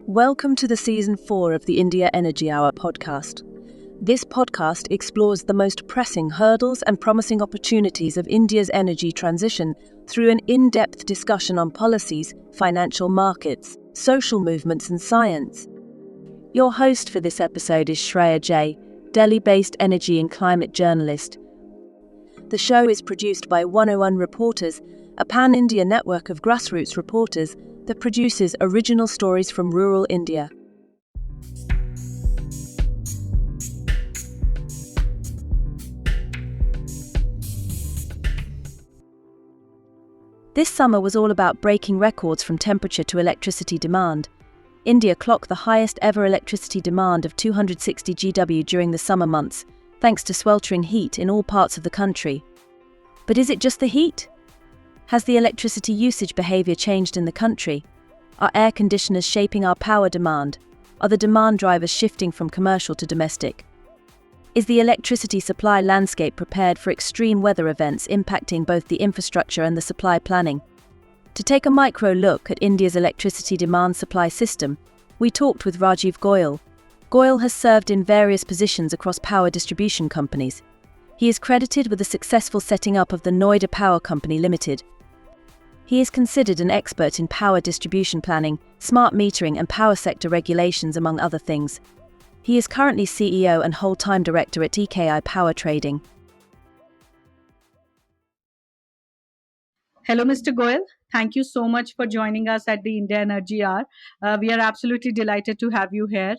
Welcome to the Season 4 of the India Energy Hour podcast. This podcast explores the most pressing hurdles and promising opportunities of India's energy transition through an in-depth discussion on policies, financial markets, social movements and science. Your host for this episode is Shreya J., Delhi-based energy and climate journalist. The show is produced by 101 Reporters, a pan-India network of grassroots reporters that produces original stories from rural India. This summer was all about breaking records from temperature to electricity demand. India clocked the highest ever electricity demand of 260 GW during the summer months, thanks to sweltering heat in all parts of the country. But is it just the heat? Has the electricity usage behavior changed in the country? Are air conditioners shaping our power demand? Are the demand drivers shifting from commercial to domestic? Is the electricity supply landscape prepared for extreme weather events impacting both the infrastructure and the supply planning? To take a micro look at India's electricity demand-supply system, we talked with Rajiv Goyal. Goyal has served in various positions across power distribution companies. He is credited with the successful setting up of the Noida Power Company Ltd. He is considered an expert in power distribution planning, smart metering and power sector regulations, among other things. He is currently CEO and whole-time director at EKI Power Trading. Hello, Mr. Goyal. Thank you so much for joining us at the India Energy Hour. We are absolutely delighted to have you here.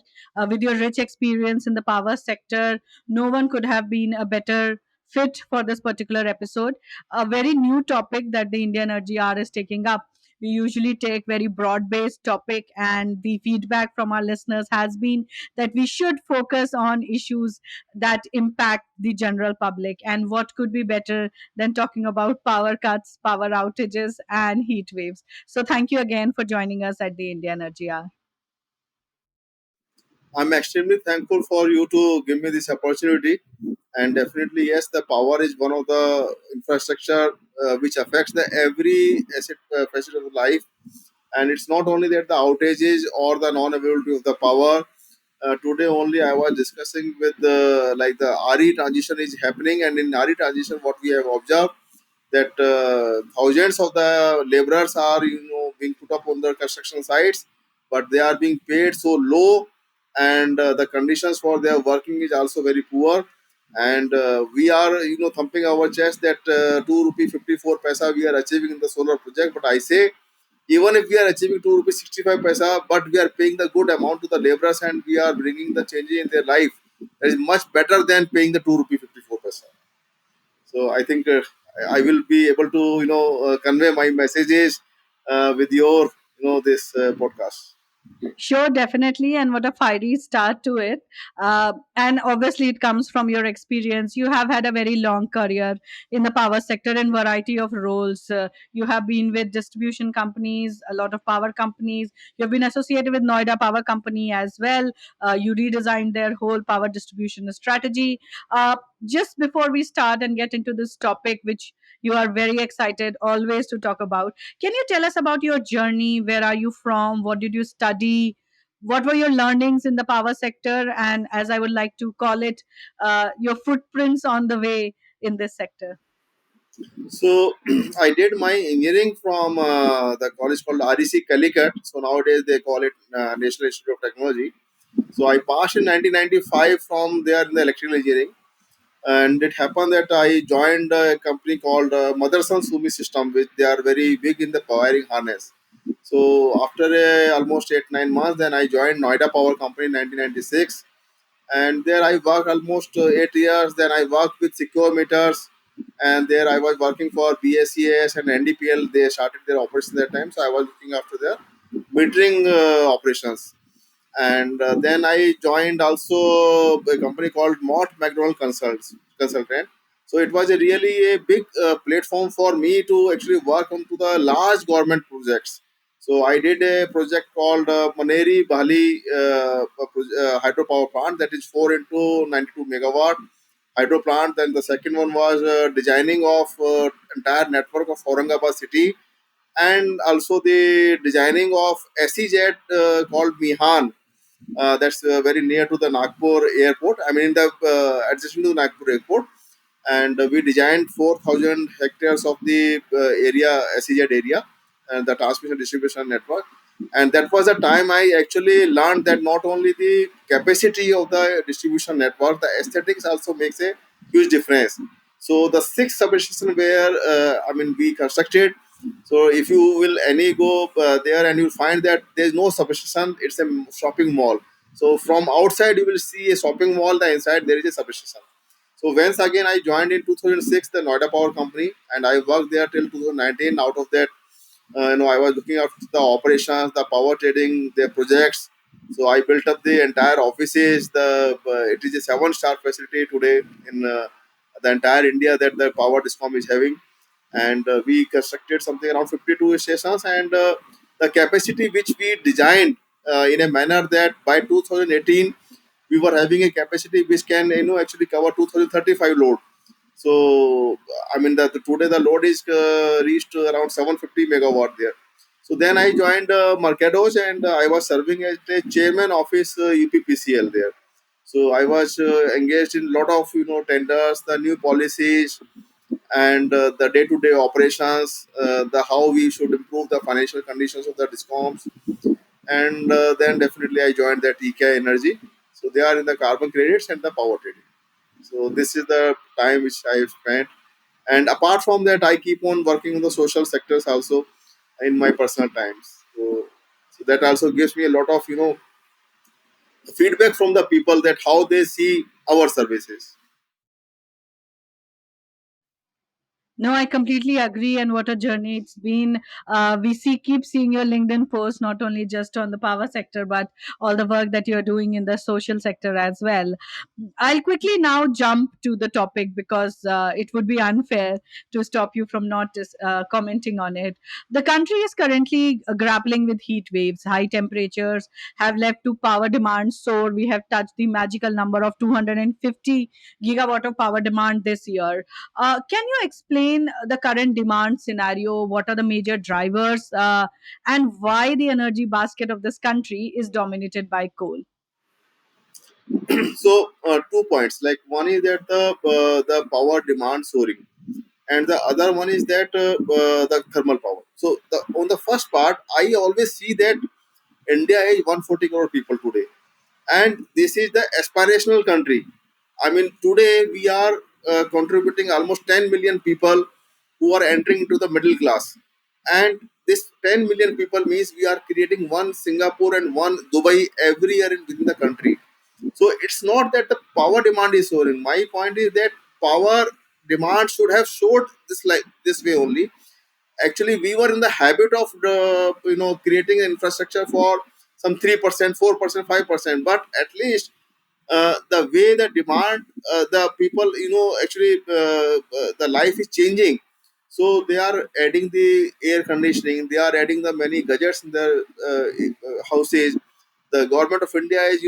With your rich experience in the power sector, no one could have been a better fit for this particular episode. A very new topic that the India Energy Hour is taking up. We usually take very broad-based topic, and the feedback from our listeners has been that we should focus on issues that impact the general public. And what could be better than talking about power cuts, power outages, and heat waves? So, thank you again for joining us at the India Energy Hour. I'm extremely thankful for you to give me this opportunity. And definitely, yes, the power is one of the infrastructure which affects the every asset facet of life. And it's not only that the outages or the non-availability of the power. Today only I was discussing with the RE transition is happening, and in RE transition, what we have observed that thousands of the laborers are being put up on the construction sites, but they are being paid so low, and the conditions for their working is also very poor. And we are thumping our chest that 2 rupee 54 paisa we are achieving in the solar project. But I say, even if we are achieving 2 rupees 65 paisa, but we are paying the good amount to the laborers and we are bringing the change in their life, that is much better than paying the 2 rupee 54 paisa. So I think I will be able to convey my messages with your this podcast. Sure, definitely. And what a fiery start to it. And obviously, it comes from your experience. You have had a very long career in the power sector in variety of roles. You have been with distribution companies, a lot of power companies. You have been associated with Noida Power Company as well. You redesigned their whole power distribution strategy. Just before we start and get into this topic, which you are very excited always to talk about, can you tell us about your journey? Where are you from? What did you study? What were your learnings in the power sector? And as I would like to call it, your footprints on the way in this sector. So I did my engineering from the college called REC Calicut. So nowadays they call it National Institute of Technology. So I passed in 1995 from there in the electrical engineering. And it happened that I joined a company called Motherson Sumi System, which they are very big in the wiring harness. So after almost 8 9 months, then I joined Noida Power Company in 1996, and there I worked almost 8 years. Then I worked with secure meters, and there I was working for BSES and NDPL. They started their operations that time, so I was looking after their metering operations. And then I joined also a company called Mott McDonald Consultant. So it was a really a big platform for me to actually work on to the large government projects. So I did a project called Maneri Bali hydropower plant, that is 4 into 92 megawatt hydro plant. Then the second one was designing of entire network of Aurangabad city, and also the designing of SEZ called Mihan. That's very near to the Nagpur airport. I mean, in the adjacent to the Nagpur airport, and we designed 4,000 hectares of the area, SEZ area, and the transmission distribution network. And that was the time I actually learned that not only the capacity of the distribution network, the aesthetics also makes a huge difference. So the six substation where we constructed. So if you will any go there, and you'll find that there's no substation, it's a shopping mall. So from outside you will see a shopping mall, the inside there is a substation. So once again, I joined in 2006 the Noida Power Company, and I worked there till 2019. Out of that, I was looking after the operations, the power trading, their projects. So I built up the entire offices. It is a seven-star facility today in the entire India that the power discom is having, and we constructed something around 52 stations, and the capacity which we designed in a manner that by 2018 we were having a capacity which can actually cover 2035 load. So today the load is reached around 750 megawatt there. So then I joined Mercados, and I was serving as the chairman office UPPCL there. So I was engaged in a lot of tenders, the new policies, and the day-to-day operations, the how we should improve the financial conditions of the discoms, and then definitely I joined that EKI Energy. So they are in the carbon credits and the power trading. So this is the time which I have spent, and apart from that, I keep on working in the social sectors also in my personal times. So that also gives me a lot of feedback from the people that how they see our services. No, I completely agree. And what a journey it's been. Keep seeing your LinkedIn post, not only just on the power sector, but all the work that you're doing in the social sector as well. I'll quickly now jump to the topic because it would be unfair to stop you from not commenting on it. The country is currently grappling with heat waves. High temperatures have led to power demand soar. We have touched the magical number of 250 gigawatt of power demand this year. Can you explain the current demand scenario? What are the major drivers, and why the energy basket of this country is dominated by coal? So 2 points. Like one is that the power demand soaring, and the other one is that the thermal power. So on the first part, I always see that India is 140 crore people today, and this is the aspirational country. I mean, today we are contributing almost 10 million people who are entering into the middle class, and this 10 million people means we are creating one Singapore and one Dubai every year within the country. So it's not that the power demand is soaring. My point is that power demand should have soared this like this way only. Actually, we were in the habit of creating an infrastructure for some 3%, 4%, 5%, but at least the way the demand, the people, actually the life is changing. So they are adding the air conditioning, they are adding the many gadgets in their houses. The government of India is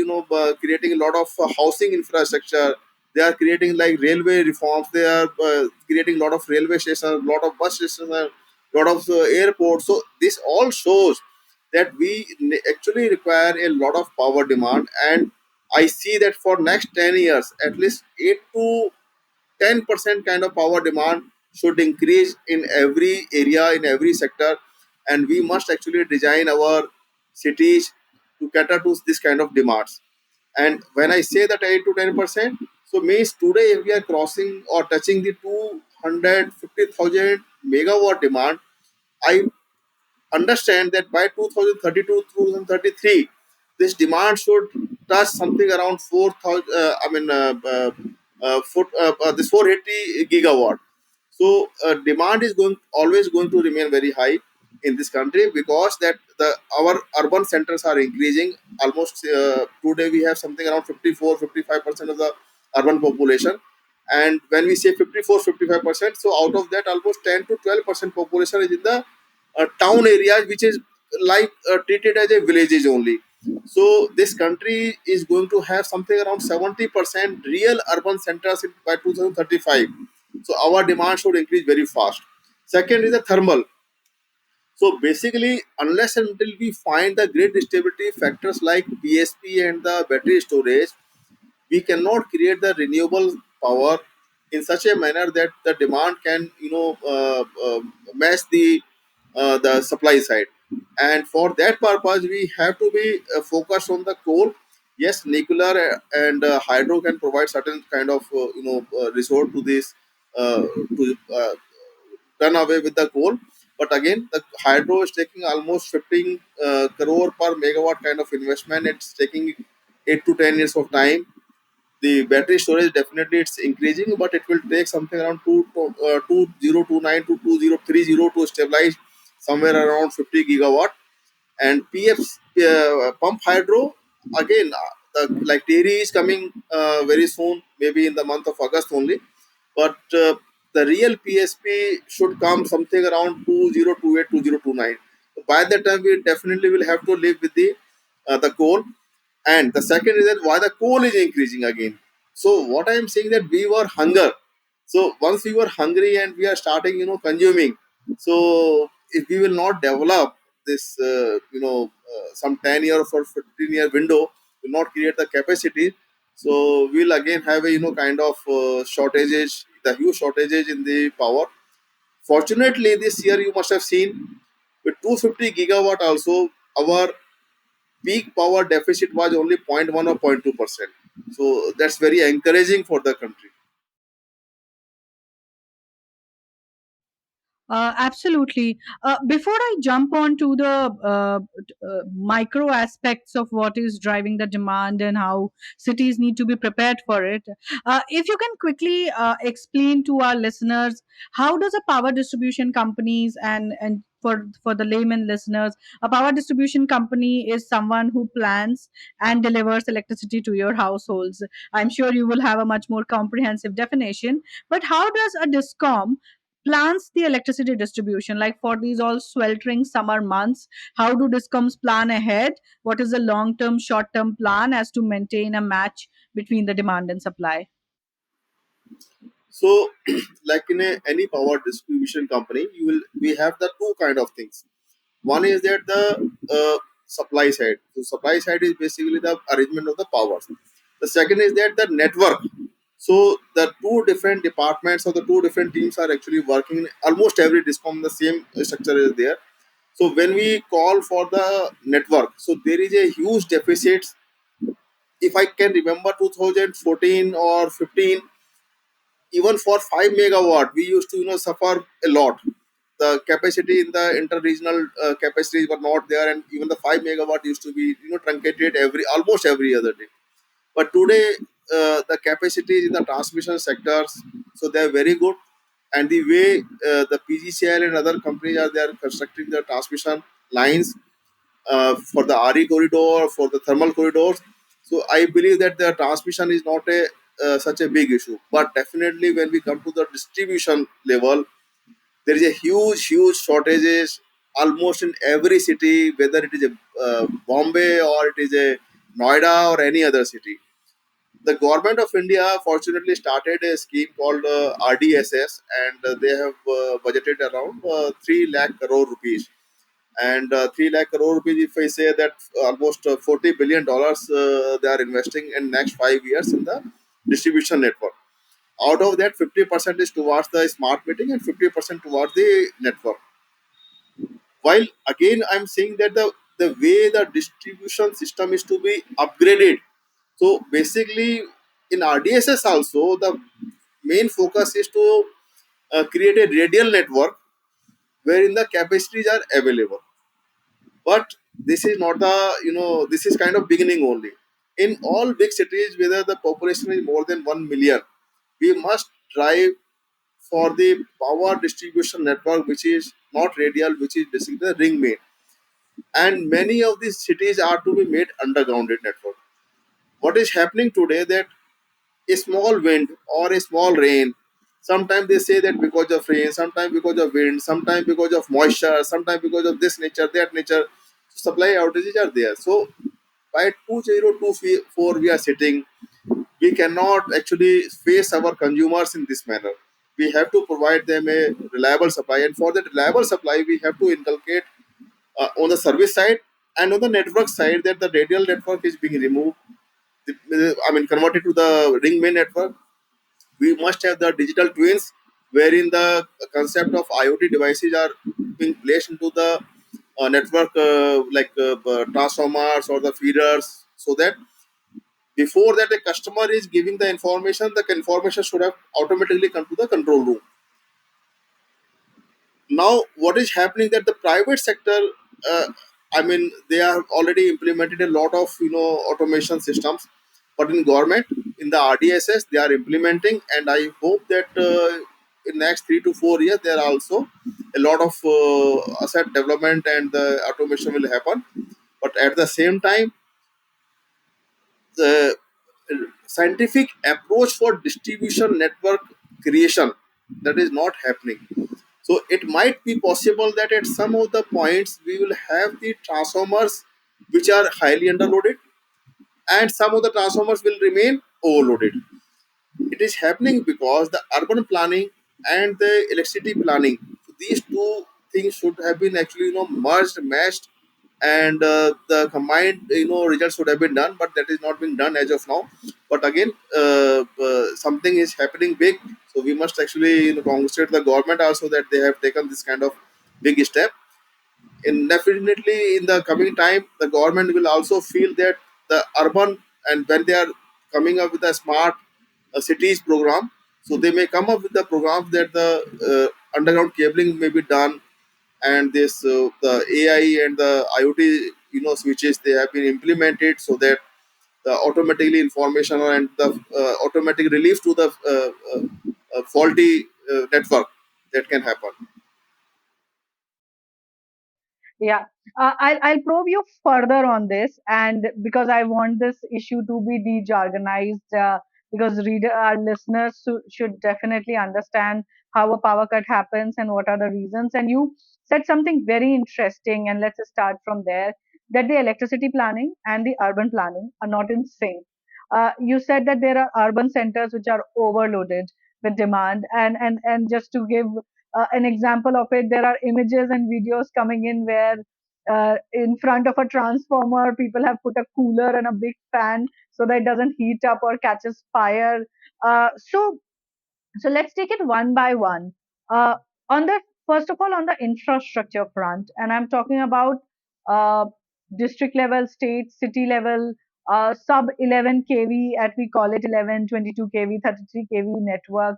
creating a lot of housing infrastructure. They are creating like railway reforms. They are creating a lot of railway stations, a lot of bus stations, a lot of airports. So this all shows that we actually require a lot of power demand, and I see that for next 10 years at least 8 to 10% kind of power demand should increase in every area, in every sector, and we must actually design our cities to cater to this kind of demands. And when I say that 8 to 10%, so means today if we are crossing or touching the 250,000 megawatt demand, I understand that by 2032 2033 this demand should touch something around 4000 this 480 gigawatt. So demand is going always going to remain very high in this country, because that the our urban centers are increasing. Almost today we have something around 54-55% of the urban population, and when we say 54-55%, so out of that almost 10 to 12% population is in the town areas, which is like treated as a villages only. So this country is going to have something around 70% real urban centers by 2035. So our demand should increase very fast. Second is the thermal. So basically, unless and until we find the grid stability factors like PSP and the battery storage, we cannot create the renewable power in such a manner that the demand can match the supply side. And for that purpose we have to be focused on the coal. Yes, nuclear and hydro can provide certain kind of resource to this to done away with the coal. But again, the hydro is taking almost 15 crore per megawatt kind of investment. It's taking 8 to 10 years of time. The battery storage definitely it's increasing, but it will take something around 2029 to 2030 to stabilize somewhere around 50 gigawatt. And PF's pump hydro again, like theory is coming very soon, maybe in the month of August only. But the real PSP should come something around 2028 2029. By that time, we definitely will have to live with the coal. And the second is that why the coal is increasing again. So what I am saying that we were hunger. So once we were hungry and we are starting, consuming. So if we will not develop this, some 10-year or 15-year window, will not create the capacity. So we'll again have a, kind of shortages, the huge shortages in the power. Fortunately, this year you must have seen with 250 gigawatt also, our peak power deficit was only zero point 0.1 or 0.2%. So that's very encouraging for the country. Absolutely. Before I jump on to the micro aspects of what is driving the demand and how cities need to be prepared for it, if you can quickly explain to our listeners, how does a power distribution companies and for the layman listeners, a power distribution company is someone who plans and delivers electricity to your households. I'm sure you will have a much more comprehensive definition, but how does a discom plans the electricity distribution, like for these all sweltering summer months? How do discoms plan ahead? What is the long term, short term plan as to maintain a match between the demand and supply? So, like in any power distribution company, we have the two kind of things. One is that the supply side. So supply side is basically the arrangement of the powers. The second is that the network. So the two different departments or the two different teams are actually working in almost every discom. The same structure is there. So when we call for the network, so there is a huge deficit. If I can remember 2014 or 15, even for 5 megawatt, we used to suffer a lot. The capacity in the inter-regional capacities were not there, and even the 5 megawatt used to be truncated every almost every other day. But today, the capacities in the transmission sectors, so they are very good. And the way the PGCL and other companies are there constructing the transmission lines for the RE corridor, for the thermal corridors. So I believe that the transmission is not a such a big issue. But definitely, when we come to the distribution level, there is a huge shortages almost in every city, whether it is a Bombay or it is a Noida or any other city. The government of India fortunately started a scheme called RDSS, and they have budgeted around 3 lakh crore rupees. And 3 lakh crore rupees, if I say that almost $40 billion they are investing in next 5 years in the distribution network. Out of that, 50% is towards the smart meeting and 50% towards the network. While again, I'm saying that the way the distribution system is to be upgraded. So basically, in RDSS also, the main focus is to create a radial network wherein the capacities are available. But this is not the this is kind of beginning only. In all big cities, whether the population is more than 1 million, we must drive for the power distribution network, which is not radial, which is basically the ring main. And many of these cities are to be made undergrounded network. What is happening today that a small wind or a small rain, sometimes they say that because of rain, sometimes because of wind, sometimes because of moisture, sometimes because of this nature, that nature, supply outages are there. So by 2024 we are sitting, we cannot actually face our consumers in this manner. we have to provide them a reliable supply, and for that reliable supply we have to inculcate on the service side and on the network side that the radial network is being removed, I mean converted to the ring main network. We must have the digital twins wherein the concept of IoT devices are being placed into the network, transformers or the feeders, so that before that the customer is giving the information, the information should have automatically come to the control room. Now what is happening that the private sector, uh, I mean they are already implemented a lot of automation systems, but in government, in the RDSS they are implementing, and I hope that in next 3 to 4 years there are also a lot of asset development and the automation will happen. But at the same time, the scientific approach for distribution network creation, that is not happening. So it might be possible that at some of the points we will have the transformers which are highly underloaded, and some of the transformers will remain overloaded. It is happening because the urban planning and the electricity planning, so these two things should have been actually merged, meshed, and the combined results should have been done, but that is not being done as of now. But again, something is happening big, so we must actually congratulate the government also that they have taken this kind of big step. In definitely in the coming time the government will also feel that the urban, and when they are coming up with a smart cities program, so they may come up with the programs that the underground cabling may be done, and this the AI and the IoT switches they have been implemented, so that the automatically information and the automatic relief to the faulty network that can happen. Yeah, I'll probe you further on this, and because I want this issue to be de-jargonized, because our listeners should definitely understand how a power cut happens and what are the reasons. And you said something very interesting, and let's start from there. That the electricity planning and the urban planning are not in sync. You said that there are urban centers which are overloaded with demand, and just to give an example of it, there are images and videos coming in where in front of a transformer people have put a cooler and a big fan so that it doesn't heat up or catches fire. So let's take it one by one. uh, on the First of all, on the infrastructure front, and I'm talking about uh, district level, state, city level, sub 11 kV, as we call it, 11, 22 kV, 33 kV network.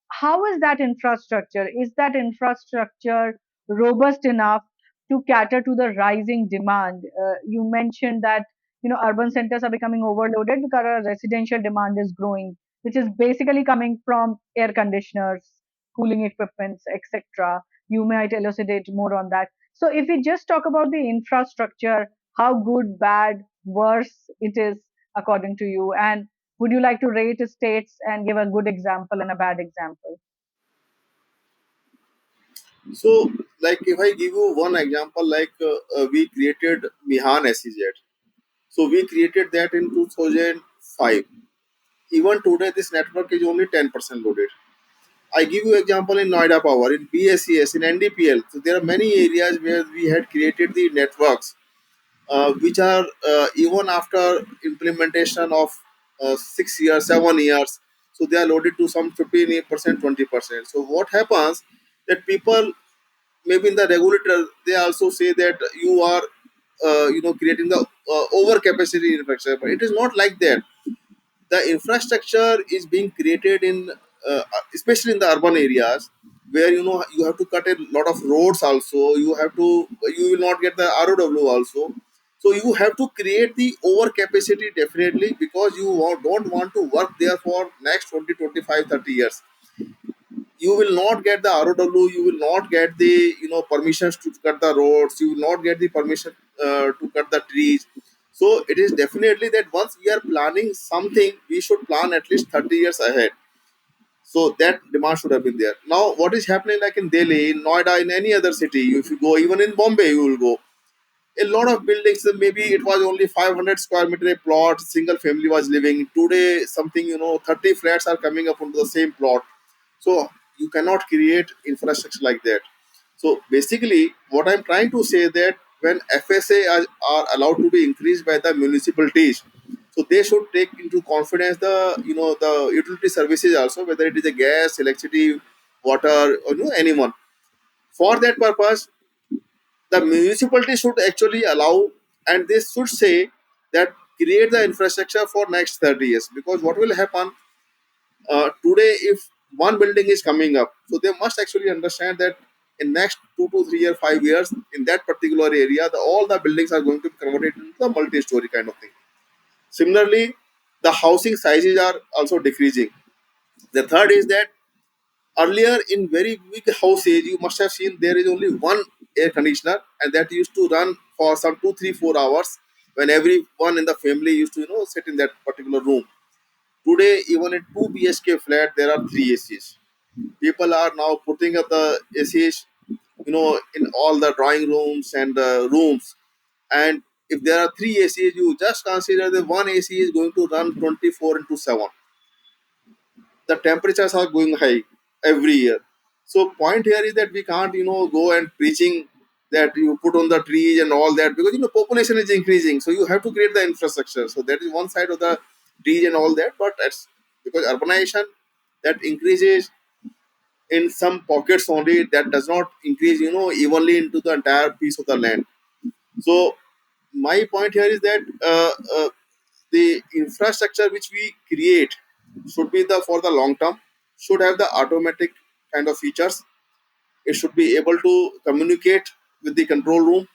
How is that infrastructure? Is that infrastructure robust enough to cater to the rising demand? You mentioned that urban centers are becoming overloaded because our residential demand is growing, which is basically coming from air conditioners, cooling equipments, etc. You might elucidate more on that. So, if we just talk about the infrastructure, how good, bad, worse it is according to you, and would you like to rate states and give a good example and a bad example? So, like if I give you one example, like we created Mihan SEZ. So we created that in 2005. Even today, this network is only 10% loaded. I give you example in Noida Power, in BSES, in NDPL. So there are many areas where we had created the networks, which are even after implementation of 6 years, 7 years. So they are loaded to some 15%, 20%. So what happens that people, maybe in the regulator they also say that you are creating the over capacity infrastructure, but it is not like that. The infrastructure is being created in especially in the urban areas where you have to cut a lot of roads also, you will not get the ROW also. So you have to create the over capacity definitely, because you don't want to work there for next 20, 25, 30 years. You will not get the ROW, you will not get the permissions to cut the roads, you will not get the permission to cut the trees. So it is definitely that once we are planning something, we should plan at least 30 years ahead. So that demand should have been there. Now what is happening, like in Delhi, in Noida, in any other city, if you go, even in Bombay you will go, a lot of buildings, maybe it was only 500 square meter a plot, single family was living. Today something 30 flats are coming up onto the same plot. So you cannot create infrastructure like that. So basically, what I'm trying to say that when FSA are allowed to be increased by the municipalities, so they should take into confidence the the utility services also, whether it is a gas, electricity, water, or anyone. For that purpose, the municipality should actually allow, and they should say that create the infrastructure for next 30 years, because what will happen today if one building is coming up, so they must actually understand that in next 2 to 3 years, 5 years, in that particular area, all the buildings are going to be converted into the multi-story kind of thing. Similarly, the housing sizes are also decreasing. The third is that earlier in very big houses, you must have seen there is only one air conditioner, and that used to run for some 2, 3, 4 hours when everyone in the family used to sit in that particular room. Today, even in 2 BHK flat, there are three ACs. People are now putting up the ACs, in all the drawing rooms and rooms. And if there are three ACs, you just consider that one AC is going to run 24 into 7. The temperatures are going high every year. So point here is that we can't go and preaching that you put on the trees and all that, because population is increasing, so you have to create the infrastructure. So that is one side of the trees and all that, but that's because urbanization that increases in some pockets only, that does not increase evenly into the entire piece of the land. So my point here is that the infrastructure which we create should be the for the long term, should have the automatic kind of features. It should be able to communicate with the control room,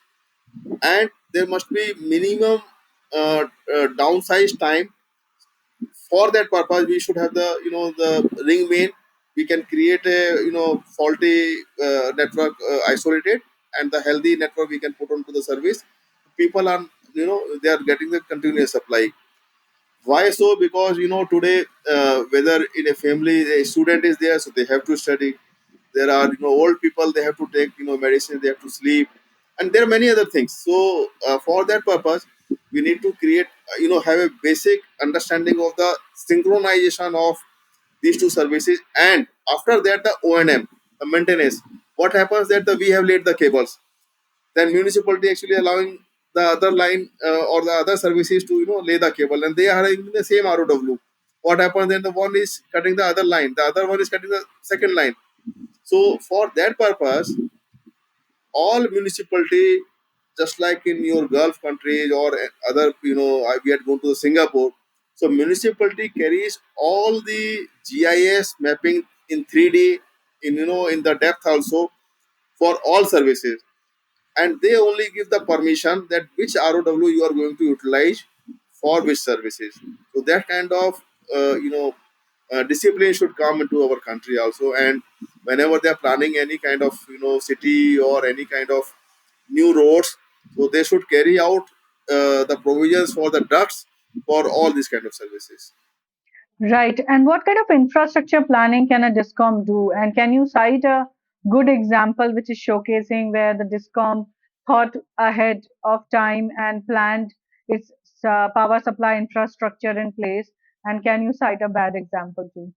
and there must be minimum downsize time. For that purpose, we should have the the ring main. We can create a faulty network, isolated, and the healthy network we can put onto the service. People are they are getting the continuous supply. Why so? Because today, whether in a family a student is there, so they have to study. There are old people, they have to take medicine, they have to sleep, and there are many other things. So for that purpose, we need to create have a basic understanding of the synchronization of these two services, and after that the O&M, the maintenance. What happens that we have laid the cables, then municipality actually allowing the other line or the other services to lay the cable, and they are in the same ROW. What happens then, the one is cutting the other line, the other one is cutting the second line. So for that purpose, all municipality, just like in your Gulf countries or other, we had gone to Singapore. So municipality carries all the GIS mapping in 3D, in in the depth also, for all services, and they only give the permission that which ROW you are going to utilize for which services. So that kind of discipline should come into our country also. And whenever they are planning any kind of city or any kind of new roads, so they should carry out the provisions for the ducts for all these kind of services. Right. And what kind of infrastructure planning can a discom do? And can you cite a good example which is showcasing where the discom thought ahead of time and planned its power supply infrastructure in place? And can you cite a bad example too?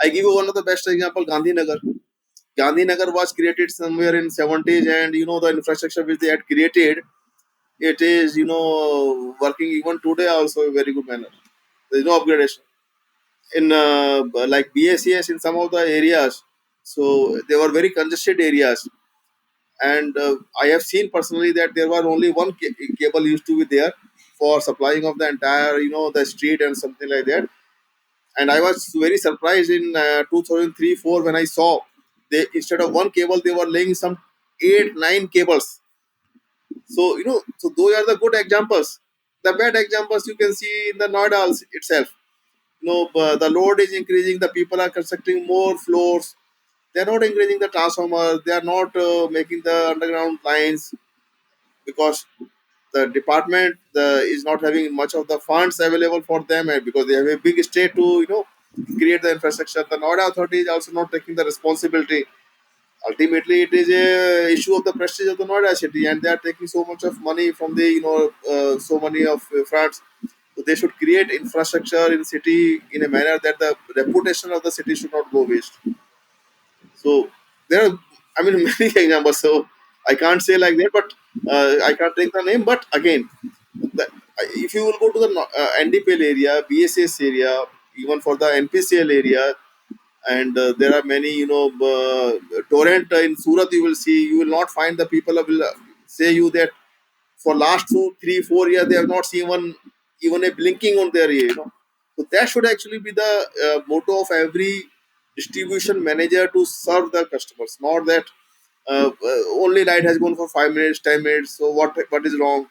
I give you one of the best example, Gandhinagar. Gandhinagar was created somewhere in 70s, and the infrastructure which they had created, it is working even today also a very good manner. There is no upgradation in like BACS in some of the areas. So they were very congested areas, and I have seen personally that there was only one cable used to be there for supplying of the entire the street and something like that. And I was very surprised in 2003-4 when I saw they, instead of one cable, they were laying some 8, 9 cables. So so those are the good examples. The bad examples you can see in the Noida itself. The load is increasing, the people are constructing more floors, they are not increasing the transformer, they are not making the underground lines, because the department is not having much of the funds available for them, and because they have a big state to create the infrastructure. The Noida authority is also not taking the responsibility. Ultimately, it is a issue of the prestige of the Noida city, and they are taking so much of money from the so many of fronts. So they should create infrastructure in city in a manner that the reputation of the city should not go waste. So there are, I mean, many examples. So I can't say like that, but I can't take the name. But again, the, if you will go to the NDPL area, BSS area, even for the NPCL area, and there are many, torrent in Surat, you will see, you will not find the people who will say you that for last 2, 3, 4 years they have not seen even a blinking on their ear. So that should actually be the motto of every distribution manager to serve the customers, not that only light has gone for 5 minutes, 10 minutes. So what is wrong?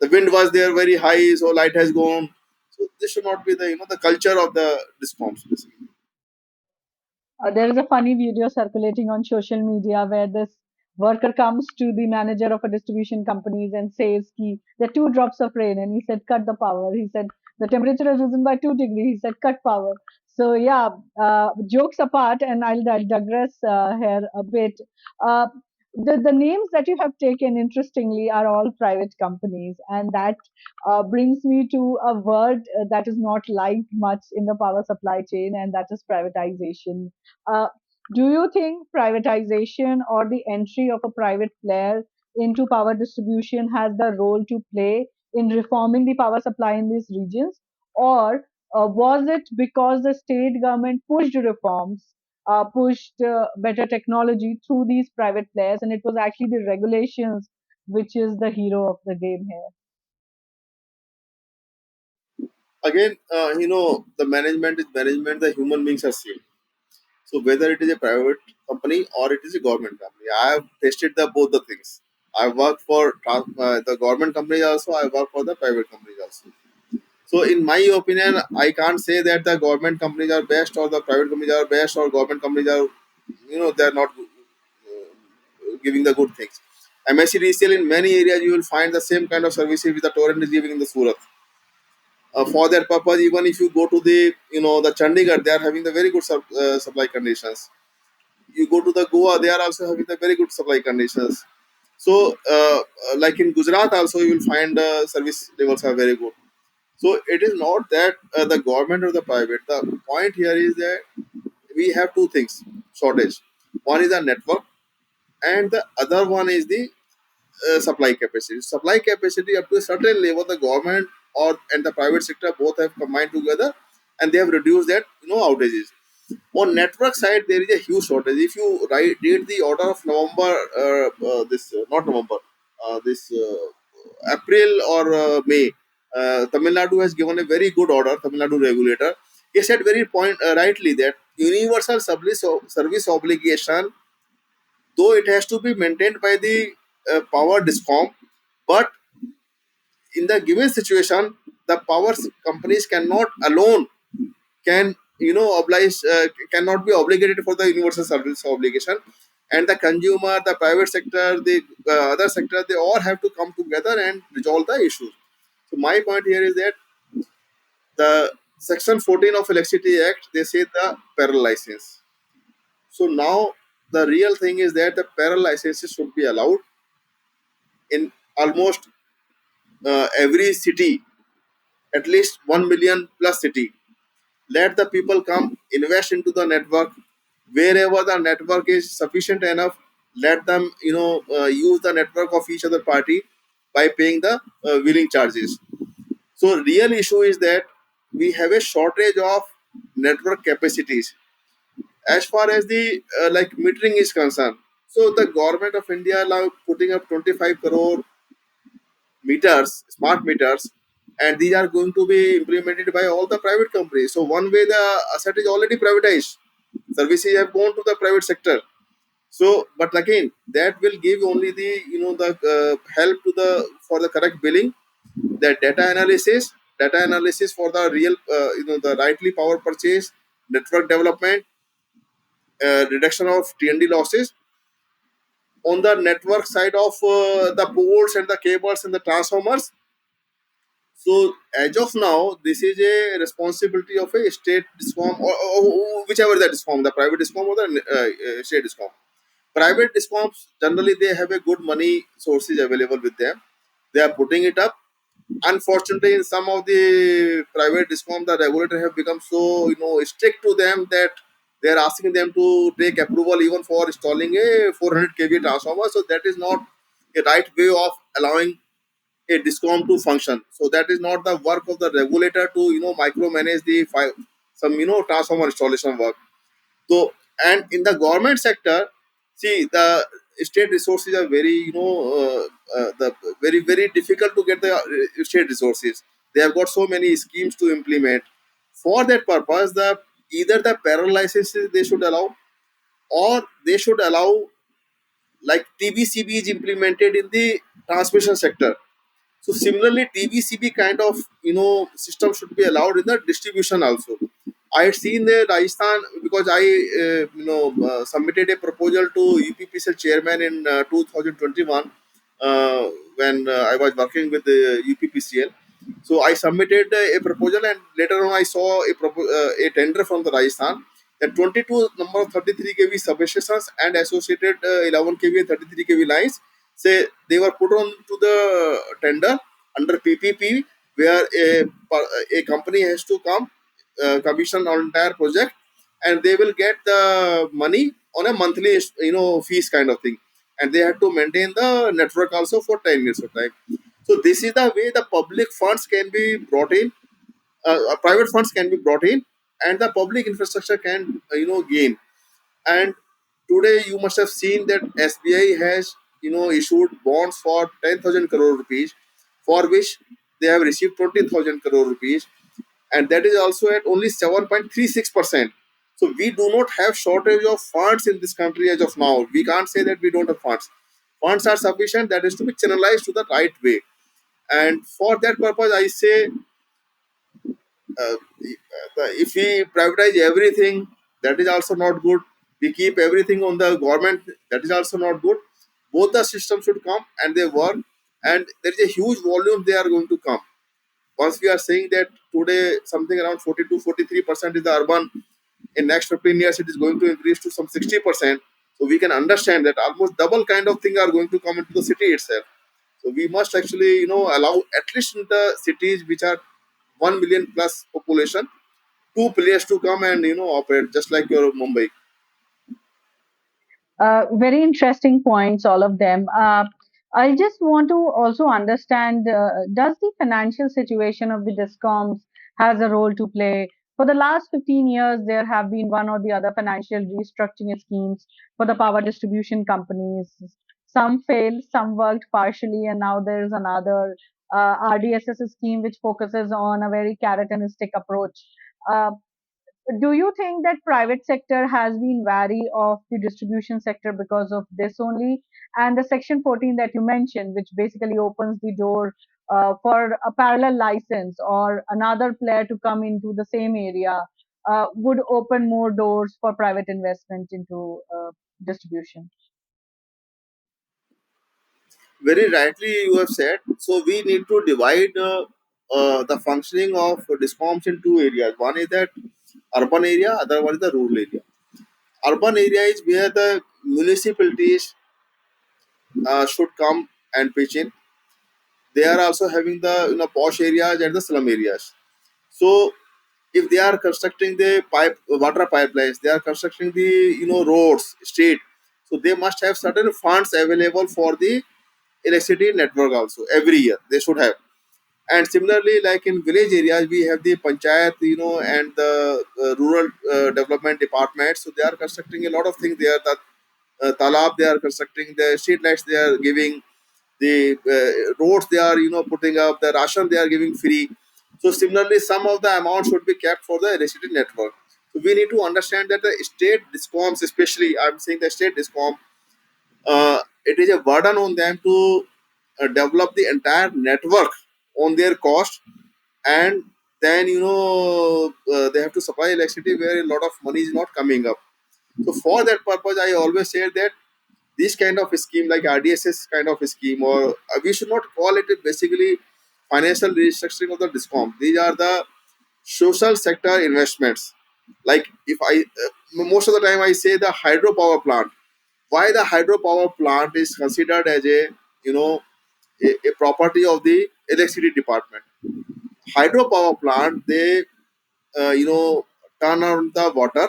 The wind was there very high, so light has gone. So this should not be the the culture of the discoms basically. There is a funny video circulating on social media where this worker comes to the manager of a distribution companies and says, Ki, there are 2 drops of rain. And he said, cut the power. He said, the temperature has risen by 2 degrees. He said, cut power. So, yeah, jokes apart, and I'll digress here a bit. Uh, the names that you have taken, interestingly, are all private companies. And that brings me to a word that is not liked much in the power supply chain, and that is privatization. uh, do you think privatization or the entry of a private player into power distribution has the role to play in reforming the power supply in these regions? Or was it because the state government pushed reforms, pushed better technology through these private players, and it was actually the regulations which is the hero of the game here? Again, the management is management. The human beings are same. So whether it is a private company or it is a government company, I have tested the both the things. I work for the government companies also. I work for the private companies also. So in my opinion, I can't say that the government companies are best or the private companies are best or government companies are, they are not giving the good things. MSC resale in many areas you will find the same kind of services which the torrent is giving in the Surat. For that purpose, even if you go to the the Chandigarh, they are having the very good supply conditions. You go to the Goa, they are also having the very good supply conditions. So, like in Gujarat, also you will find service levels are very good. So it is not that the government or the private. The point here is that we have two things shortage. One is the network, and the other one is the supply capacity. Supply capacity up to a certain level, the government or and the private sector both have combined together, and they have reduced that outages. On network side, there is a huge shortage. If you read the order of November, this not November, this April or May, Tamil Nadu has given a very good order. Tamil Nadu regulator, he said very point rightly that universal service obligation, though it has to be maintained by the power discom, but in the given situation, the power companies cannot alone can oblige cannot be obligated for the universal service obligation, and the consumer, the private sector, the other sector, they all have to come together and resolve the issues. So my point here is that the section 14 of electricity act, they say the parallel license. So now the real thing is that the parallel licenses should be allowed in almost every city, at least 1 million plus city. Let the people come invest into the network. Wherever the network is sufficient enough, let them use the network of each other party by paying the wheeling charges. So real issue is that we have a shortage of network capacities as far as the like metering is concerned. So the government of India now putting up 25 crore meters, smart meters, and these are going to be implemented by all the private companies. So one way the asset is already privatized. Services have gone to the private sector. So, but again, that will give only the the help to the for the correct billing, the data analysis for the real the rightly power purchase, network development, reduction of TND losses on the network side of the poles and the cables and the transformers. So as of now, this is a responsibility of a state discom or whichever that discom, the private discom or the state discom. Private discoms generally they have a good money sources available with them. They are putting it up. Unfortunately, in some of the private discom, the regulator have become so strict to them that they are asking them to take approval even for installing a 400 kV transformer. So that is not a right way of allowing a discom to function. So that is not the work of the regulator to micromanage the some transformer installation work. So, and in the government sector, see, the state resources are very the very difficult to get the state resources. They have got so many schemes to implement. For that purpose, the either the parallel licenses they should allow, or they should allow like TBCB is implemented in the transmission sector. So similarly, TBCB kind of system should be allowed in the distribution also. I had seen the Rajasthan because I submitted a proposal to UPPCL chairman in 2021 when I was working with the UPPCL. So I submitted a proposal, and later on I saw a tender from the Rajasthan that 22 number of 33 kV substations and associated 11 kV and 33 kV lines, say they were put on to the tender under PPP, where a company has to come commission on entire project, and they will get the money on a monthly fees kind of thing, and they have to maintain the network also for 10 years of time. So this is the way the public funds can be brought in, private funds can be brought in, and the public infrastructure can gain. And today you must have seen that SBI has issued bonds for 10,000 crore rupees, for which they have received 20,000 crore rupees, and that is also at only 7.36%. So we do not have shortage of funds in this country as of now. We can't say that we don't have funds. Funds are sufficient. That is to be channelized to the right way. And for that purpose, I say if we privatize everything, that is also not good. We keep everything on the government, that is also not good. Both the systems should come and they work, and there is a huge volume they are going to come. Once we are saying that today something around 42-43% is the urban, in next 15 years it is going to increase to some 60%. So we can understand that almost double kind of thing are going to come into the city itself. So we must actually allow at least in the cities which are 1 million plus population, two players to come and operate just like your Mumbai. Very interesting points, all of them. I just want to also understand, does the financial situation of the discoms has a role to play? For the last 15 years, there have been one or the other financial restructuring schemes for the power distribution companies. Some failed, some worked partially, and now there is another RDSS scheme which focuses on a very carrotanistic approach. Uh, do you think that private sector has been wary of the distribution sector because of this only? And the section 14 that you mentioned, which basically opens the door for a parallel license or another player to come into the same area, would open more doors for private investment into distribution. Very rightly you have said. So we need to divide the functioning of discoms in two areas. One is that urban area, other one is the rural area. Urban area is where the municipalities should come and pitch in. They are also having the posh areas and the slum areas. So if they are constructing the water pipelines, they are constructing the roads, street. So they must have certain funds available for the electricity network also every year. They should have. And similarly, like in village areas, we have the panchayat, and the rural development department. So they are constructing a lot of things there. The talab they are constructing, the street lights they are giving, the roads they are putting up, the ration they are giving free. So similarly, some of the amount should be kept for the electricity network. So we need to understand that the state discoms, especially I'm saying the state discom, it is a burden on them to develop the entire network on their cost, and then they have to supply electricity where a lot of money is not coming up. So for that purpose, I always say that this kind of scheme, like RDSS kind of scheme, or we should not call it basically financial restructuring of the discom. These are the social sector investments. Like if I most of the time I say the hydropower plant. Why the hydropower plant is considered as a a property of the electricity department? Hydropower plant, they uh, you know turn on the water,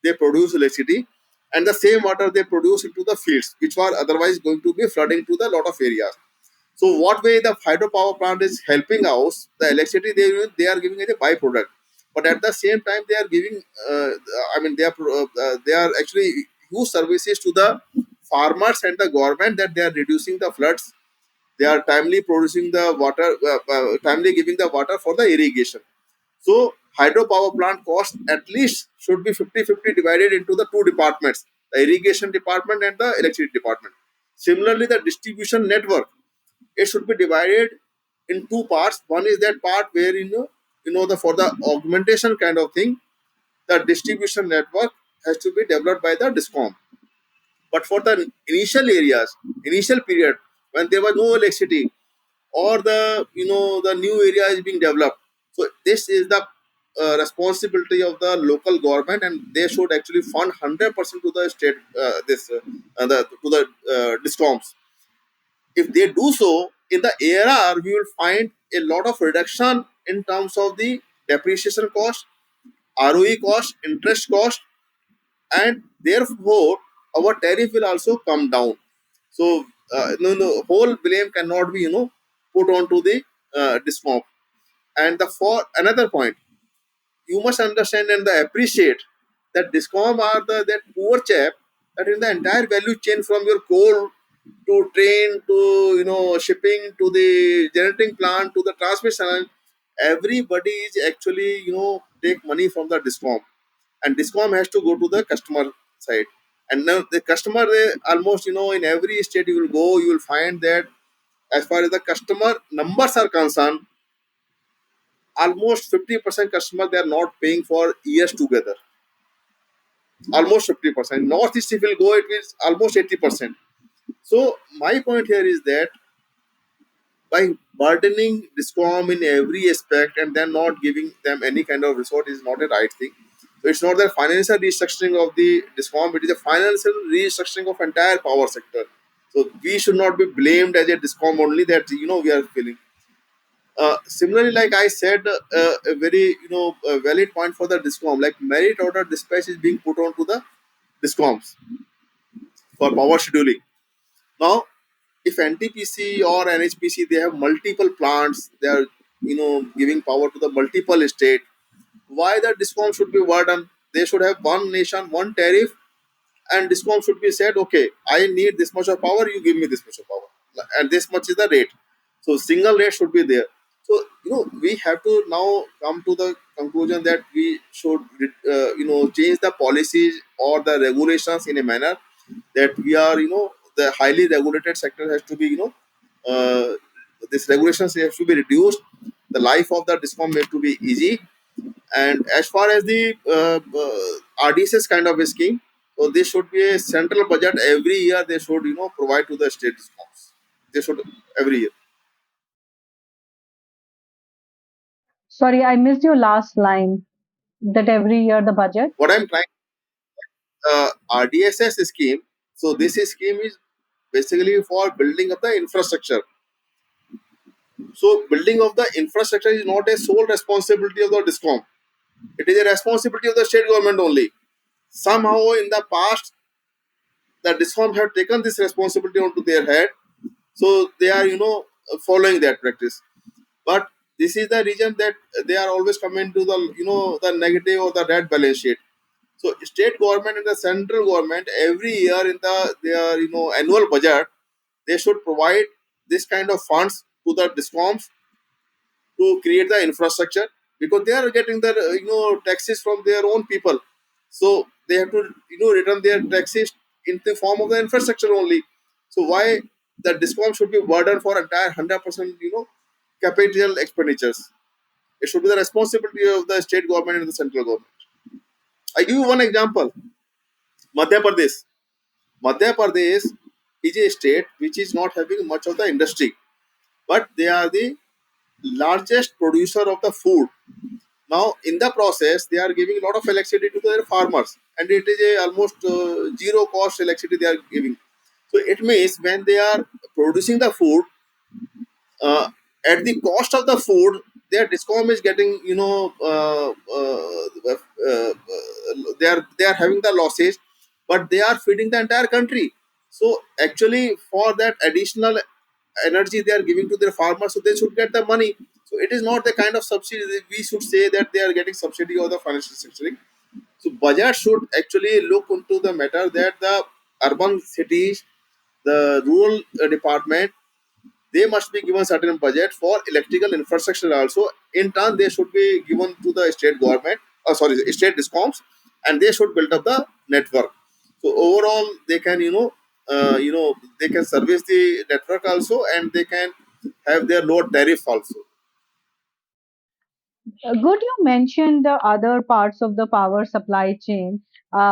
they produce electricity, and the same water they produce into the fields, which were otherwise going to be flooding to the lot of areas. So what way the hydropower plant is helping us, the electricity they are giving as a byproduct, but at the same time they are giving, I mean they are actually huge services to the farmers and the government, that they are reducing the floods, they are timely producing the water, timely giving the water for the irrigation. So hydropower plant cost at least should be 50-50 divided into the two departments, the irrigation department and the electricity department. Similarly, the distribution network, it should be divided in two parts. One is that part where the for the augmentation kind of thing, the distribution network has to be developed by the discom. But for the initial areas, initial period, when there was no electricity, or the new area is being developed, so this is the responsibility of the local government, and they should actually fund 100% to the state, to the discoms. If they do so, in the ARR, we will find a lot of reduction in terms of the depreciation cost, ROE cost, interest cost, and therefore our tariff will also come down. So, no, whole blame cannot be put onto the discom. And the for another point, you must understand and appreciate that discom are that poor chap, that in the entire value chain, from your coal to train to shipping to the generating plant to the transmission, everybody is actually take money from the discom, and discom has to go to the customer side. And now the customer, they almost in every state you will go, you will find that as far as the customer numbers are concerned, almost 50% customer, they are not paying for years together. Almost 50%. Northeast, if you will go, it is almost 80%. So my point here is that by burdening discom in every aspect and then not giving them any kind of resort is not a right thing. So it's not the financial restructuring of the discom, it is a financial restructuring of entire power sector. So we should not be blamed as a discom only, that we are feeling. Similarly, like I said, a very valid point for the discom, like merit order dispatch is being put on to the discoms for power scheduling. Now, if NTPC or NHPC, they have multiple plants, they are giving power to the multiple state. Why the discom should be burdened? They should have one nation, one tariff, and discom should be said, okay, I need this much of power, you give me this much of power, and this much is the rate. So single rate should be there. So we have to now come to the conclusion that we should change the policies or the regulations in a manner that we are the highly regulated sector has to be uh, this regulations has to be reduced, the life of the discom has to be easy. And as far as the RDSS kind of a scheme, so this should be a central budget every year. They should provide to the state discoms. They should every year. Sorry, I missed your last line. That every year the budget. What I'm trying, RDSS scheme. So this scheme is basically for building up the infrastructure. So building of the infrastructure is not a sole responsibility of the discom. It is a responsibility of the state government only. Somehow in the past, the discom have taken this responsibility onto their head, so they are following that practice. But this is the reason that they are always coming to the the negative or the red balance sheet. So state government and the central government every year in their annual budget, they should provide this kind of funds to the discoms to create the infrastructure, because they are getting the taxes from their own people. So they have to return their taxes in the form of the infrastructure only. So why the discom should be burdened for entire 100% capital expenditures? It should be the responsibility of the state government and the central government. I give you one example. Madhya Pradesh. Madhya Pradesh is a state which is not having much of the industry, but they are the largest producer of the food. Now, in the process, they are giving a lot of electricity to their farmers, and it is a almost zero cost electricity they are giving. So it means when they are producing the food, uh, at the cost of the food, their discom is getting, they are having the losses, but they are feeding the entire country. So actually, for that additional energy they are giving to their farmers, so they should get the money. So it is not the kind of subsidy that we should say that they are getting subsidy or the financial sector. So budget should actually look into the matter that the urban cities, the rural department, they must be given certain budget for electrical infrastructure also. In turn, they should be given to the state government, sorry, state discoms, and they should build up the network. So overall, they can, they can service the network also, and they can have their low tariff also. Good, you mentioned the other parts of the power supply chain,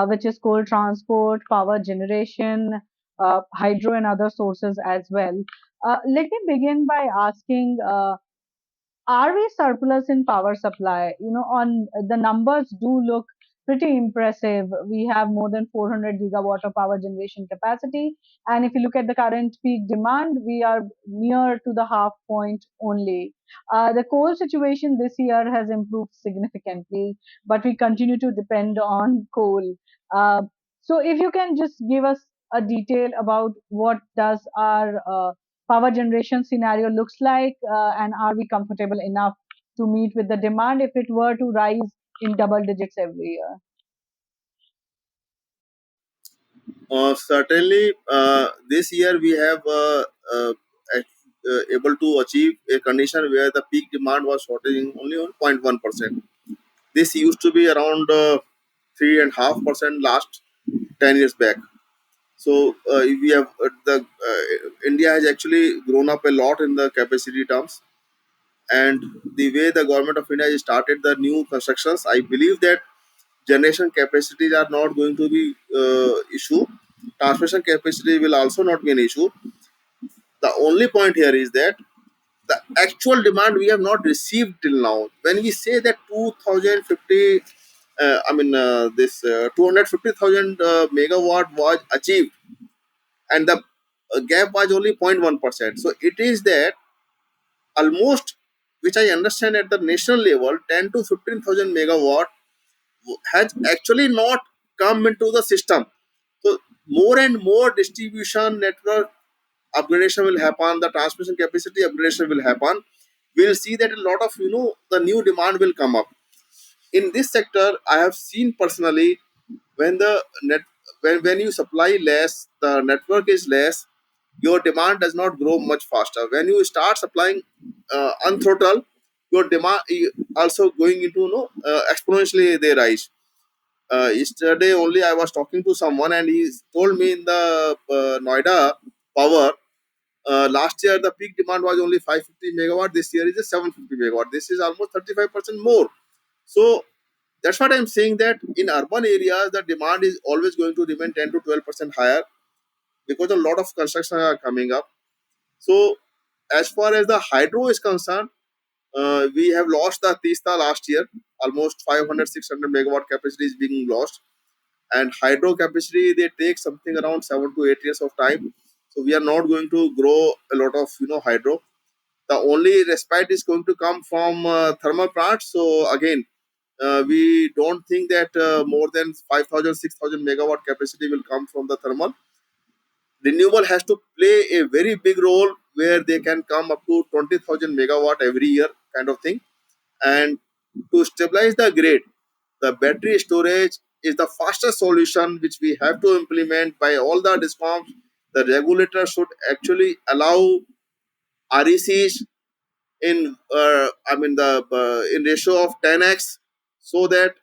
which is coal transport, power generation, hydro, and other sources as well. Let me begin by asking, are we surplus in power supply? On the numbers do look pretty impressive. We have more than 400 gigawatt of power generation capacity, and if you look at the current peak demand, we are near to the half point only. The coal situation this year has improved significantly, but we continue to depend on coal. Uh, so, if you can just give us a detail about what does our power generation scenario looks like, and are we comfortable enough to meet with the demand if it were to rise in double digits every year? Certainly, this year we have able to achieve a condition where the peak demand was shortening only on 0.1%. This used to be around 3.5% last 10 years back. So we have the India has actually grown up a lot in the capacity terms, and the way the government of India has started the new constructions, I believe that generation capacities are not going to be issue. Transmission capacity will also not be an issue. The only point here is that the actual demand we have not received till now. When we say that 2050, this 250,000 megawatt was achieved, and the gap was only 0.1%. So it is that almost, which I understand at the national level, 10 to 15,000 megawatt has actually not come into the system. So more and more distribution network upgradation will happen, the transmission capacity upgradation will happen. We'll see that a lot of, the new demand will come up. In this sector, I have seen personally, when the net when you supply less, the network is less, your demand does not grow much faster. When you start supplying unthrottle, your demand also going into, exponentially they rise. Yesterday only I was talking to someone, and he told me in the Noida Power, last year the peak demand was only 550 megawatt. This year is a 750 megawatt. This is almost 35% more. So that's what I'm saying, that in urban areas the demand is always going to remain 10 to 12% higher, because a lot of construction are coming up. So as far as the hydro is concerned, we have lost the Tista last year. Almost 500 600 megawatt capacity is being lost, and hydro capacity they take something around 7 to 8 years of time. So we are not going to grow a lot of, hydro. The only respite is going to come from thermal plants. So again, we don't think that more than 5,000 6,000 megawatt capacity will come from the thermal. Renewable has to play a very big role, where they can come up to 20,000 megawatt every year, kind of thing. And to stabilize the grid, the battery storage is the fastest solution which we have to implement by all the discoms. The regulator should actually allow RECs in, the in ratio of 10x, so that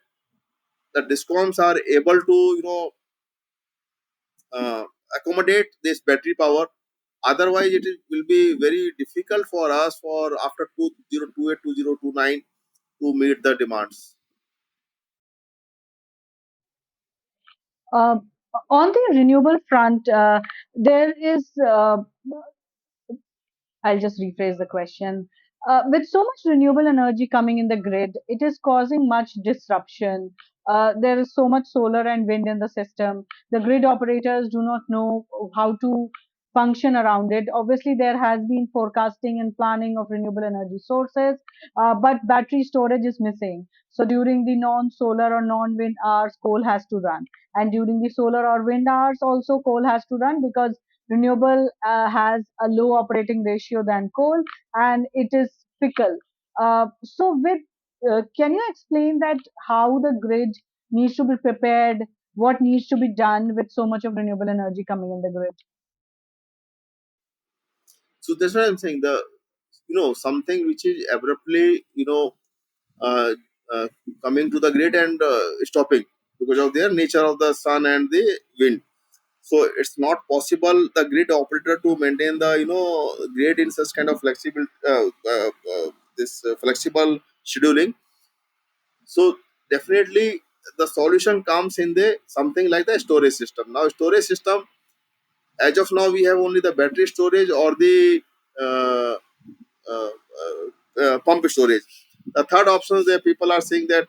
the discoms are able to, uh, accommodate this battery power. Otherwise, will be very difficult for us for after 2028 2029 to meet the demands. Uh, on the renewable front, there is, I'll just rephrase the question. With so much renewable energy coming in the grid, it is causing much disruption. There is so much solar and wind in the system. The grid operators do not know how to function around it. Obviously, there has been forecasting and planning of renewable energy sources, but battery storage is missing. So during the non-solar or non-wind hours, coal has to run, and during the solar or wind hours, also coal has to run, because renewable has a low operating ratio than coal, and it is fickle. Can you explain that how the grid needs to be prepared? What needs to be done with so much of renewable energy coming in the grid? So that's what I'm saying. The something which is abruptly uh, uh, coming to the grid and stopping because of their nature of the sun and the wind. So it's not possible the grid operator to maintain the grid in such kind of flexible this flexible scheduling. So definitely the solution comes in the something like the storage system. Now storage system, as of now we have only the battery storage or the uh, uh, pump storage. The third option that people are saying that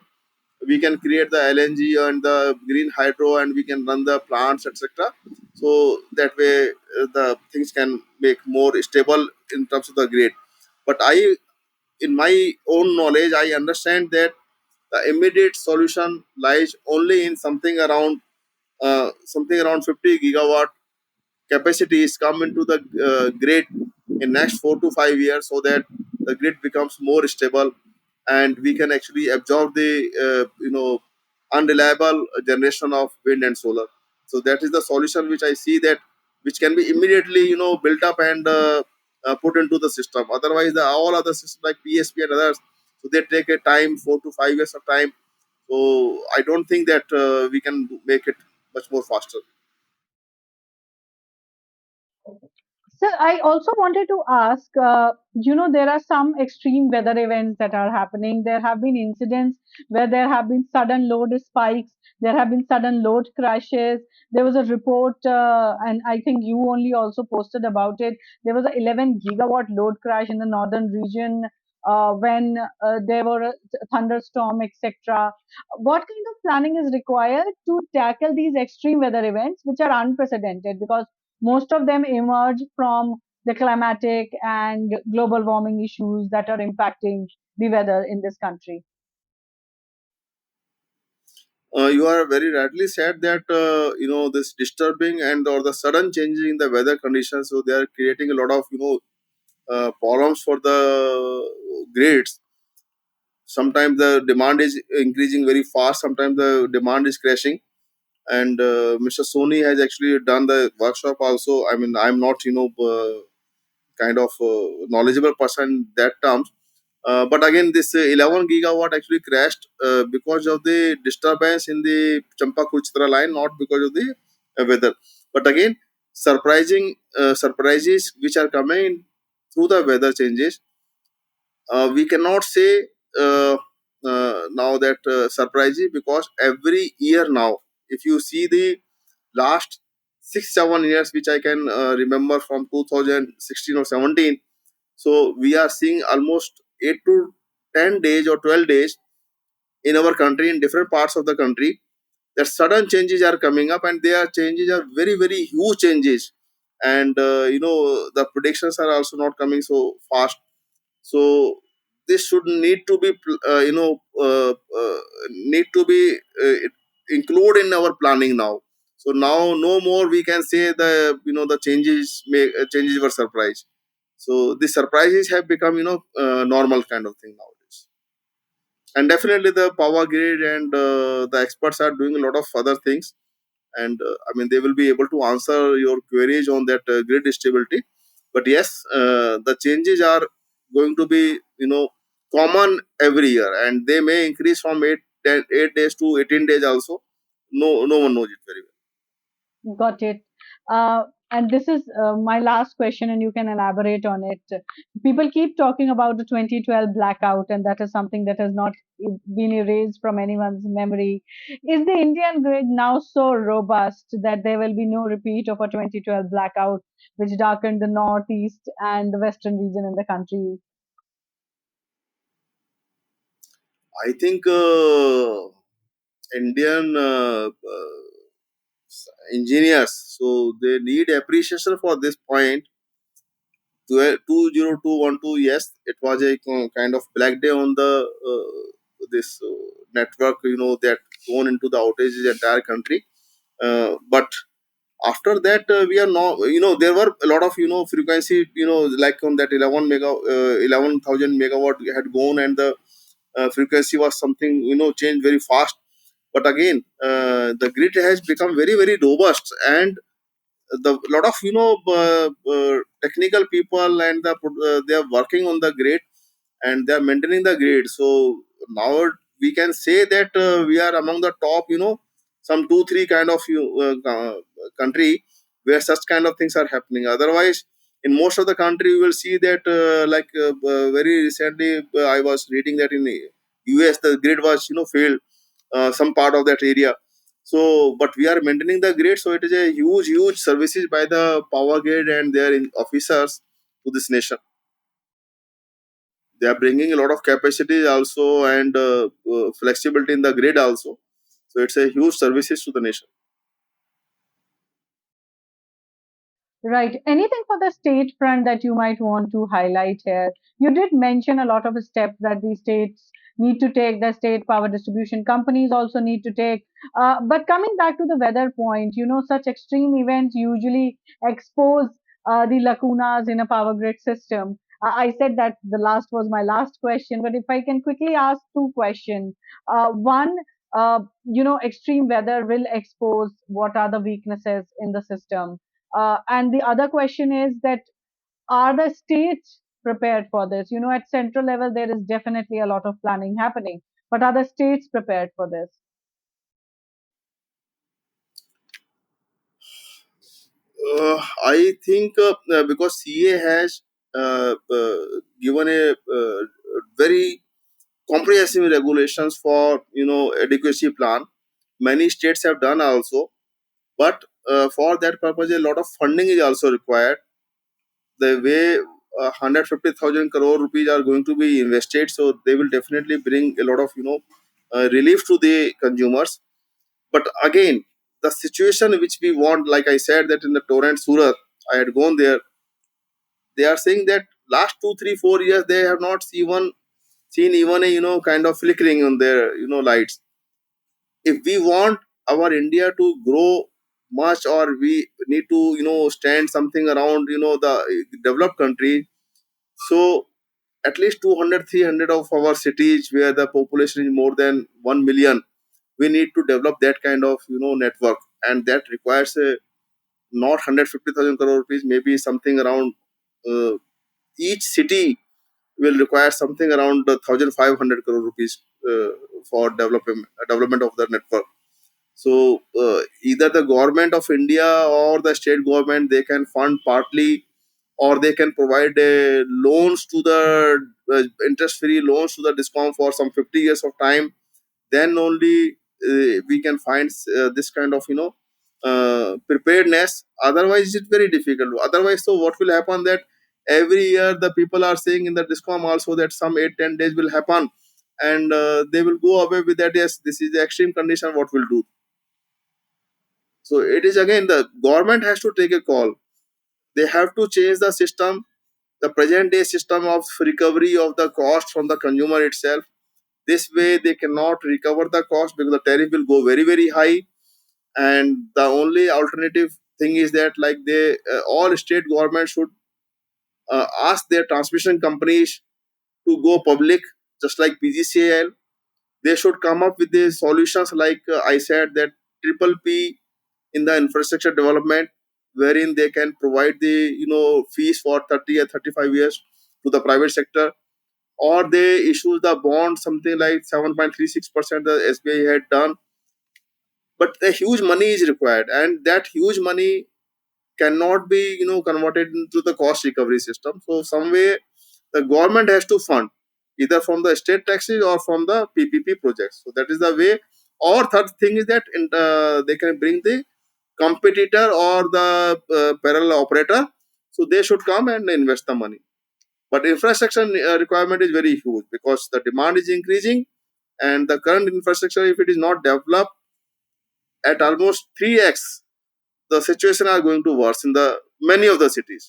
we can create the LNG and the green hydro and we can run the plants, etc. So that way the things can make more stable in terms of the grid. But in my own knowledge, I understand that the immediate solution lies only in something around 50 gigawatt capacities come into the grid in next 4 to 5 years, so that the grid becomes more stable and we can actually absorb the unreliable generation of wind and solar. So that is the solution which I see, that which can be immediately built up and put into the system. Otherwise the all other systems like PSP and others, so they take a time 4 to 5 years of time. So I don't think that we can make it much more faster. So I also wanted to ask, there are some extreme weather events that are happening. There have been incidents where there have been sudden load spikes. There have been sudden load crashes. There was a report, and I think you only also posted about it. There was a 11 gigawatt load crash in the northern region when there were a thunderstorm, etc. What kind of planning is required to tackle these extreme weather events, which are unprecedented? Because most of them emerge from the climatic and global warming issues that are impacting the weather in this country. You are very rightly said that this disturbing and or the sudden changes in the weather conditions, so they are creating a lot of problems for the grids. Sometimes the demand is increasing very fast, sometimes the demand is crashing. And Mr. Sony has actually done the workshop also. I mean, I'm not kind of knowledgeable person in that terms. But again, this 11 gigawatt actually crashed because of the disturbance in the Champa Kuchitra line, not because of the weather. But again, surprises which are coming through the weather changes. We cannot say now that surprises, because every year now, if you see the last 6 7 years, which I can remember from 2016 or 17, so we are seeing almost 8 to 10 days or 12 days in our country, in different parts of the country, that sudden changes are coming up, and their changes are very, very huge changes. And the predictions are also not coming so fast. So this should need to be need to be included in our planning now. So now no more we can say the changes were surprise. So the surprises have become normal kind of thing nowadays. And definitely the power grid and the experts are doing a lot of other things. And I mean, they will be able to answer your queries on that grid stability. But yes, the changes are going to be common every year, and they may increase from 8 days to 18 days also. No one knows it very well. Got it. And this is my last question, and you can elaborate on it. People keep talking about the 2012 blackout, and that is something that has not been erased from anyone's memory. Is the Indian grid now so robust that there will be no repeat of a 2012 blackout, which darkened the northeast and the western region in the country? I think Indian engineers. So they need appreciation for this point. 20212, yes, it was a kind of black day on the this network, that gone into the outage in the entire country. But after that, we are now, there were a lot of frequency, like on that 11,000 megawatt had gone, and the frequency was something, changed very fast. But again, the grid has become very very robust, and the lot of technical people, and they are working on the grid, and they are maintaining the grid. So now we can say that we are among the top, some 2 3 kind of country where such kind of things are happening. Otherwise, in most of the country, you will see that very recently, I was reading that in the US the grid was failed, some part of that area. So but we are maintaining the grid, so it is a huge services by the power grid and their officers to this nation. They are bringing a lot of capacity also, and flexibility in the grid also. So it's a huge services to the nation. Right. Anything for the state front that you might want to highlight here? You did mention a lot of steps that the states need to take, the state power distribution companies also need to take. But coming back to the weather point, such extreme events usually expose the lacunas in a power grid system. I said that the last was my last question, but if I can quickly ask two questions. One, extreme weather will expose what are the weaknesses in the system, and the other question is that are the states prepared for this? At central level, there is definitely a lot of planning happening, but are the states prepared for this? I think because CA has given a very comprehensive regulations for adequacy plan. Many states have done also, but for that purpose, a lot of funding is also required. The way 150,000 crore rupees are going to be invested, so they will definitely bring a lot of relief to the consumers. But again, the situation which we want, like I said, that in the Torrent Surat, I had gone there. They are saying that last 2 3 4 years they have not seen even a kind of flickering on their lights. If we want our India to grow much, or we need to stand something around the developed country, so at least 200 300 of our cities where the population is more than 1 million, we need to develop that kind of network, and that requires a not 150,000 crore rupees, maybe something around uh, each city will require something around 1,500 crore rupees for development of the network. So either the government of India or the state government, they can fund partly, or they can provide loans to the interest-free loans to the discom for some 50 years of time. Then only we can find this kind of preparedness. Otherwise, it's very difficult. Otherwise, so what will happen that every year the people are saying in the discom also that some 8 10 days will happen, and they will go away with that. Yes, this is the extreme condition. What will do? So it is again the government has to take a call. They have to change the system, the present day system of recovery of the cost from the consumer itself. This way they cannot recover the cost because the tariff will go very very high. And the only alternative thing is that, like, they all state governments should ask their transmission companies to go public, just like PGCL. They should come up with the solutions, like I said, that triple P in the infrastructure development, wherein they can provide the fees for 30 or 35 years to the private sector, or they issue the bond something like 7.36% the SBI had done. But a huge money is required, and that huge money cannot be converted into the cost recovery system. So some way the government has to fund, either from the state taxes or from the PPP projects. So that is the way. Or third thing is that they can bring the competitor or the parallel operator, so they should come and invest the money. But infrastructure requirement is very huge because the demand is increasing, and the current infrastructure, if it is not developed at almost 3x the situation are going to worse in the many of the cities.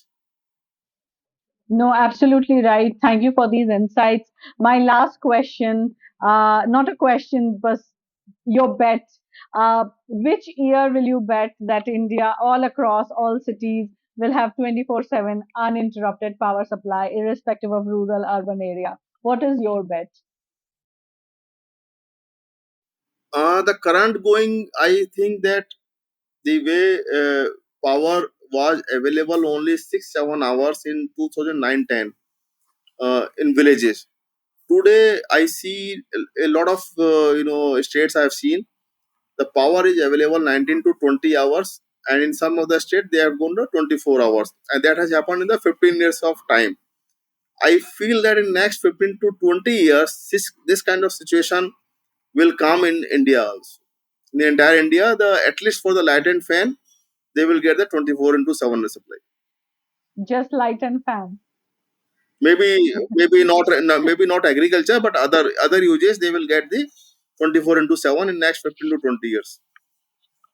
No, absolutely right. Thank you for these insights. My last question, not a question, but your bet. Which year will you bet that India, all across all cities, will have 24/7 uninterrupted power supply, irrespective of rural, urban area? What is your bet? The current going, I think that the way power was available only 6-7 hours in 2009-10 in villages. Today, I see a lot of states I have seen the power is available 19 to 20 hours, and in some of the states they have gone to 24 hours, and that has happened in the 15 years of time. I feel that in next 15 to 20 years, this kind of situation will come in India also. In the entire India, the at least for the light and fan, they will get the 24 into 7 supply. Just light and fan. Maybe not agriculture, but other uses they will get the 24 into 7 in next 15 to 20 years.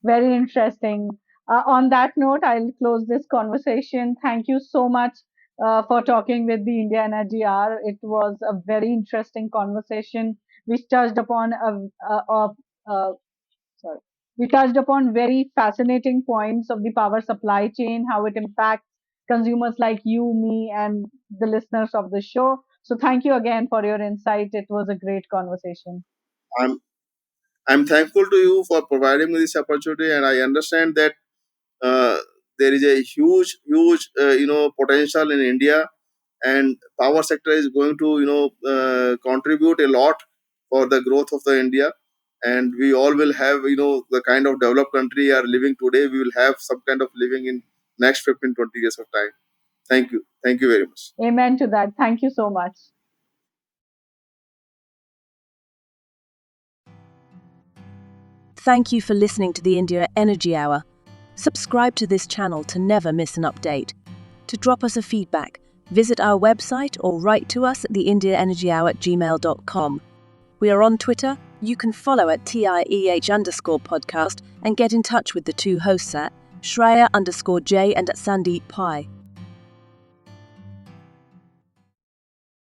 Very interesting. On that note, I'll close this conversation. Thank you so much for talking with the India Energy Hour. It was a very interesting conversation. We touched upon a sorry, we touched upon very fascinating points of the power supply chain, how it impacts consumers like you, me, and the listeners of the show. So, thank you again for your insight. It was a great conversation. I'm I'm thankful to you for providing me this opportunity, and I understand that uh, there is a huge potential in India, and power sector is going to contribute a lot for the growth of the India, and we all will have the kind of developed country we are living today. We will have some kind of living in next 15-20 years of time. Thank you very much. Amen to that. Thank you so much. Thank you for listening to the India Energy Hour. Subscribe to this channel to never miss an update. To drop us a feedback, visit our website or write to us at theindiaenergyhour@gmail.com. We are on Twitter. You can follow at TIEH_podcast and get in touch with the two hosts at Shreya_J and at Sandeep Pai.